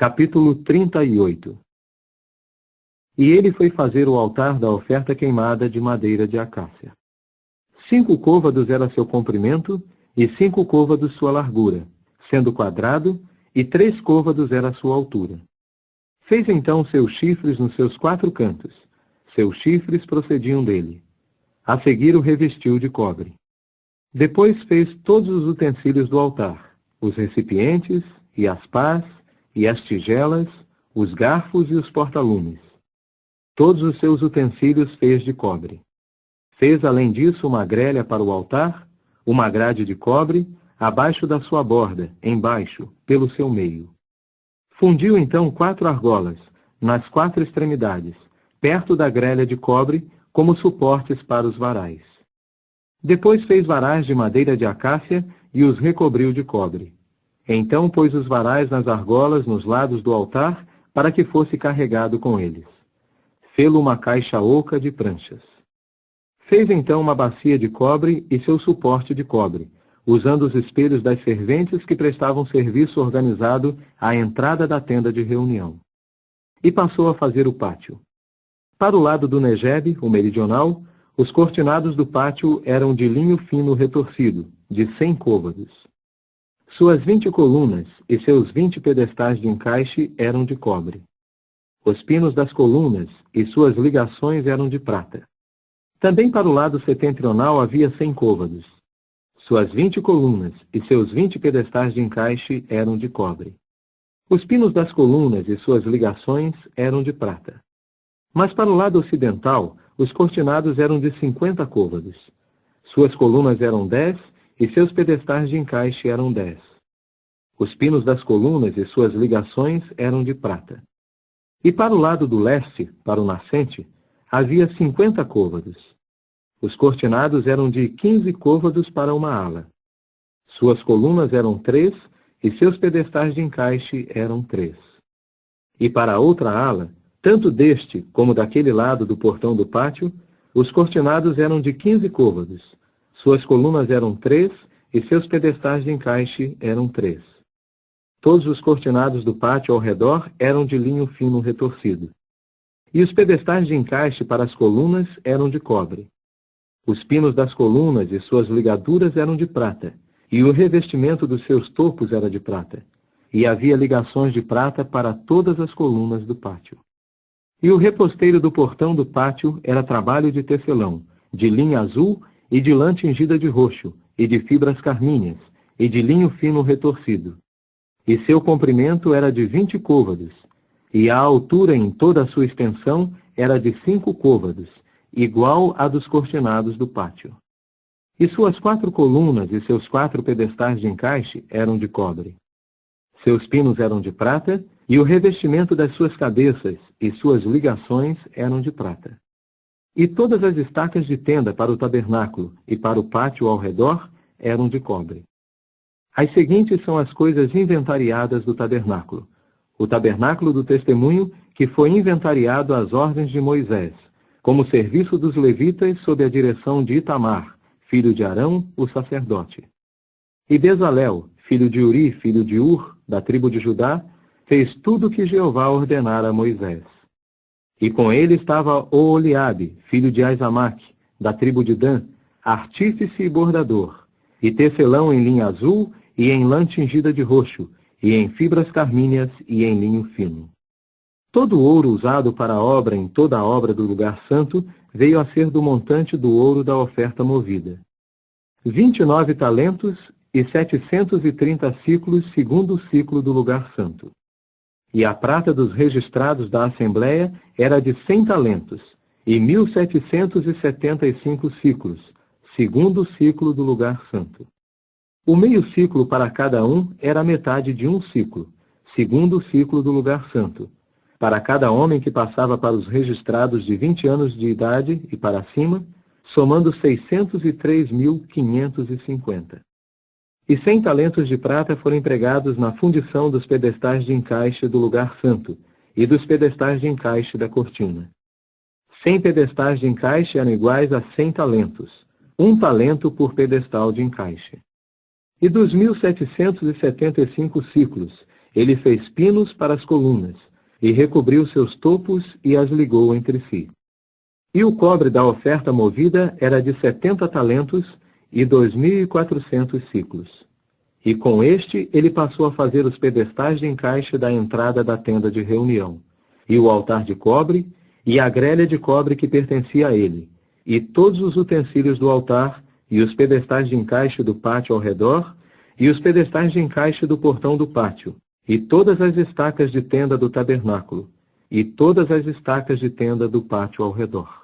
Capítulo 38. E ele foi fazer o altar da oferta queimada de madeira de acácia. 5 côvados era seu comprimento, e 5 côvados sua largura, sendo quadrado, e 3 côvados era a sua altura. Fez então seus chifres nos seus 4 cantos. Seus chifres procediam dele. A seguir o revestiu de cobre. Depois fez todos os utensílios do altar, os recipientes, e as pás, e as tigelas, os garfos e os porta-lumes. Todos os seus utensílios fez de cobre. Fez além disso uma grelha para o altar, uma grade de cobre, abaixo da sua borda, embaixo, pelo seu meio. Fundiu então 4 argolas, nas 4 extremidades, perto da grelha de cobre, como suportes para os varais. Depois fez varais de madeira de acácia e os recobriu de cobre. Então pôs os varais nas argolas nos lados do altar, para que fosse carregado com eles. Fê-lo uma caixa oca de pranchas. Fez então uma bacia de cobre e seu suporte de cobre, usando os espelhos das serventes que prestavam serviço organizado à entrada da tenda de reunião. E passou a fazer o pátio. Para o lado do Negebe, o meridional, os cortinados do pátio eram de linho fino retorcido, de 100 côvados. Suas 20 colunas e seus 20 pedestais de encaixe eram de cobre. Os pinos das colunas e suas ligações eram de prata. Também para o lado setentrional havia 100 côvados. Suas 20 colunas e seus 20 pedestais de encaixe eram de cobre. Os pinos das colunas e suas ligações eram de prata. Mas para o lado ocidental, os cortinados eram de 50 côvados. Suas colunas eram 10 e seus pedestais de encaixe eram 10. Os pinos das colunas e suas ligações eram de prata. E para o lado do leste, para o nascente, havia 50 côvados. Os cortinados eram de 15 côvados para uma ala. Suas colunas eram 3 e seus pedestais de encaixe eram 3. E para a outra ala, tanto deste como daquele lado do portão do pátio, os cortinados eram de 15 côvados. Suas colunas eram 3 e seus pedestais de encaixe eram 3. Todos os cortinados do pátio ao redor eram de linho fino retorcido. E os pedestais de encaixe para as colunas eram de cobre. Os pinos das colunas e suas ligaduras eram de prata, e o revestimento dos seus topos era de prata. E havia ligações de prata para todas as colunas do pátio. E o reposteiro do portão do pátio era trabalho de tecelão, de linha azul e de lã tingida de roxo, e de fibras carmíneas, e de linho fino retorcido. E seu comprimento era de 20 côvados, e a altura em toda a sua extensão era de 5 côvados, igual à dos cortinados do pátio. E suas 4 colunas e seus 4 pedestais de encaixe eram de cobre. Seus pinos eram de prata, e o revestimento das suas cabeças e suas ligações eram de prata. E todas as estacas de tenda para o tabernáculo e para o pátio ao redor eram de cobre. As seguintes são as coisas inventariadas do tabernáculo. O tabernáculo do testemunho, que foi inventariado às ordens de Moisés, como serviço dos levitas sob a direção de Itamar, filho de Arão, o sacerdote. E Bezalel, filho de Uri, filho de Ur, da tribo de Judá, fez tudo o que Jeová ordenara a Moisés. E com ele estava Oholiabe, filho de Aizamaque, da tribo de Dan, artífice e bordador, e tecelão em linha azul e em lã tingida de roxo, e em fibras carmíneas e em linho fino. Todo o ouro usado para a obra em toda a obra do lugar santo veio a ser do montante do ouro da oferta movida. 29 talentos e 730 ciclos segundo o ciclo do lugar santo. E a prata dos registrados da Assembleia era de 100 talentos, e 1.775 ciclos, segundo o ciclo do lugar santo. O meio ciclo para cada um era a metade de um ciclo, segundo o ciclo do lugar santo, para cada homem que passava para os registrados de 20 anos de idade e para cima, somando 603.550. E 100 talentos de prata foram empregados na fundição dos pedestais de encaixe do lugar santo e dos pedestais de encaixe da cortina. 100 pedestais de encaixe eram iguais a 100 talentos, 1 talento por pedestal de encaixe. E dos 1.775 ciclos Ele fez pinos para as colunas, e recobriu seus topos e as ligou entre si. E o cobre da oferta movida era de 70 talentos e 2.400 siclos. E com este ele passou a fazer os pedestais de encaixe da entrada da tenda de reunião, e o altar de cobre, e a grelha de cobre que pertencia a ele, e todos os utensílios do altar, e os pedestais de encaixe do pátio ao redor, e os pedestais de encaixe do portão do pátio, e todas as estacas de tenda do tabernáculo, e todas as estacas de tenda do pátio ao redor.